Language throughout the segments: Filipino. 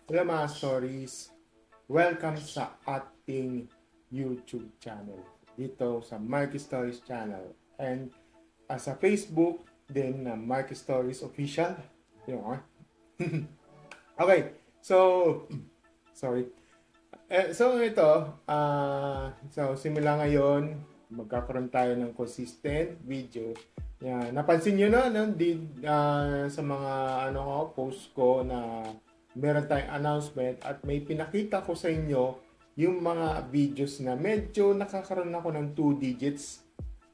Hello mga stories. Welcome sa ating YouTube channel. Dito sa Marky Stories channel. And sa Facebook, din na Marky Stories Official. Yun, okay. So, sorry. So ito, simula ngayon, magkakaroon tayo ng consistent video. Yan. Napansin nyo na sa mga post ko na meron tayong announcement at may pinakita ko sa inyo yung mga videos na medyo nakakaroon ako ng 2 digits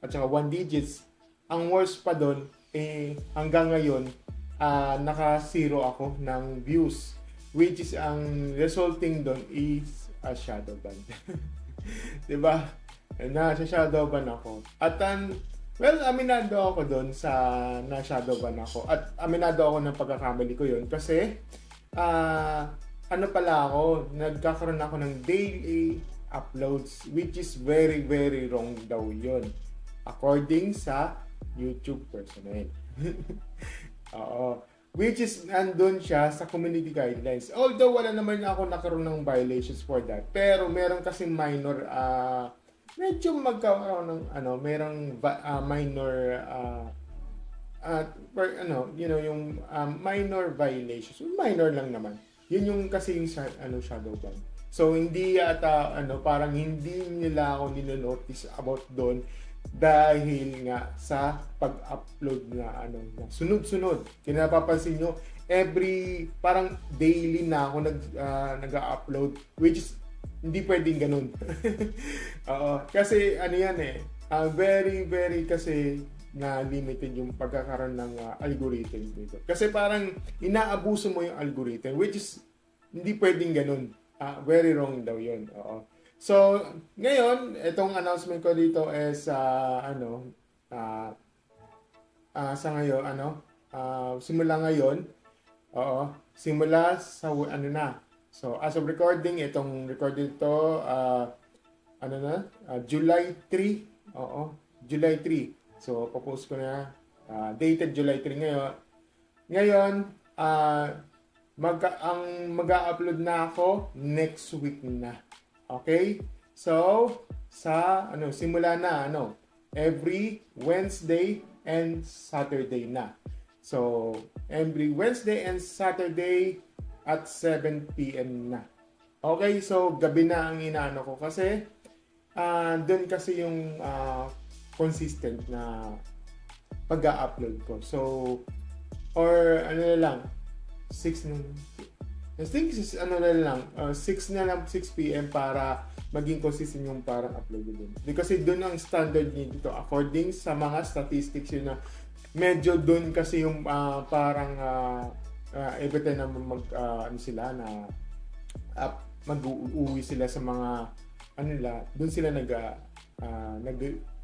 at saka 1 digits. Ang worst pa doon, hanggang ngayon, naka-zero ako ng views. Which is, ang resulting doon is a shadow ban. Diba? Nasa shadow ban ako. At well, aminado ako doon sa na shadow ban ako. At aminado ako ng pagkakamali ko yun. Kasi, pala ako, nagkakaroon ako ng daily uploads. Which is very, very wrong daw yun. According sa YouTube personnel. Oo. Which is, nandun siya sa community guidelines. Although, wala naman ako nakaroon ng violations for that. Pero, meron kasi minor, medyo magkaroon ng, merong minor, yung minor violations. Minor lang naman. Yun yung kasi yung shadow ban. So, hindi ata, parang hindi nila ako nilinotice about doon dahil nga sa pag-upload na na sunod-sunod. Kinapapansin nyo, parang daily na ako nag-upload, which is hindi pwedeng ganun. Kasi yan very very kasi na limited yung pagkakaroon ng algorithm dito. Kasi parang inaabuso mo yung algorithm, which is hindi pwedeng ganun. Very wrong daw yun. So, ngayon, itong announcement ko dito is, sa ngayon, simula ngayon, simula sa, na. So, as of recording, itong recording ito, July 3, July 3. So, popost ko na, dated July 3 ngayon. Ngayon, mag-a-upload na ako next week na. Okay? So, simula na, every Wednesday and Saturday na. So, every Wednesday and Saturday at 7 p.m. na. Okay? So, gabi na ang inaano ko kasi, doon kasi yung consistent na pag-a-upload ko. So, or lang, 6 na, I think 6 na lang, 6 p.m. para maging consistent yung parang upload din. Kasi doon ang standard dito according sa mga statistics yun na medyo doon kasi yung parang every time na mag-uuwi sila sa mga doon sila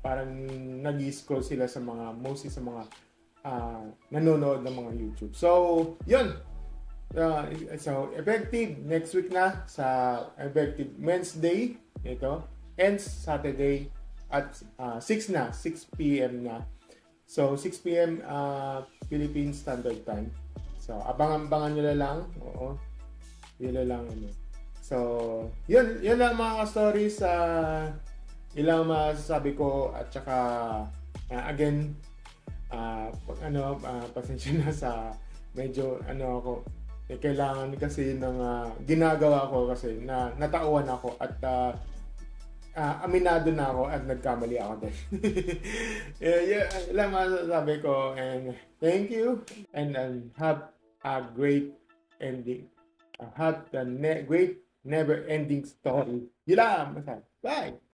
parang nag-scroll sila sa mga mostly sa mga nanonood ng mga YouTube. So, yun. So, effective next week na sa effective Wednesday ito and Saturday at 6 p.m. na. So, 6 p.m. Philippine Standard Time. So, abangan nyo na lang. Yun na lang. So, yun lang mga stories. Ilang masasabi ko at saka again, pasensya na sa medyo ako kailangan kasi ng ginagawa ko kasi na natauhan ako at aminado na ako at nagkamali ako din. Lang masasabi ko and thank you and have a great ending. Have the great never ending story. Yun lang. Bye!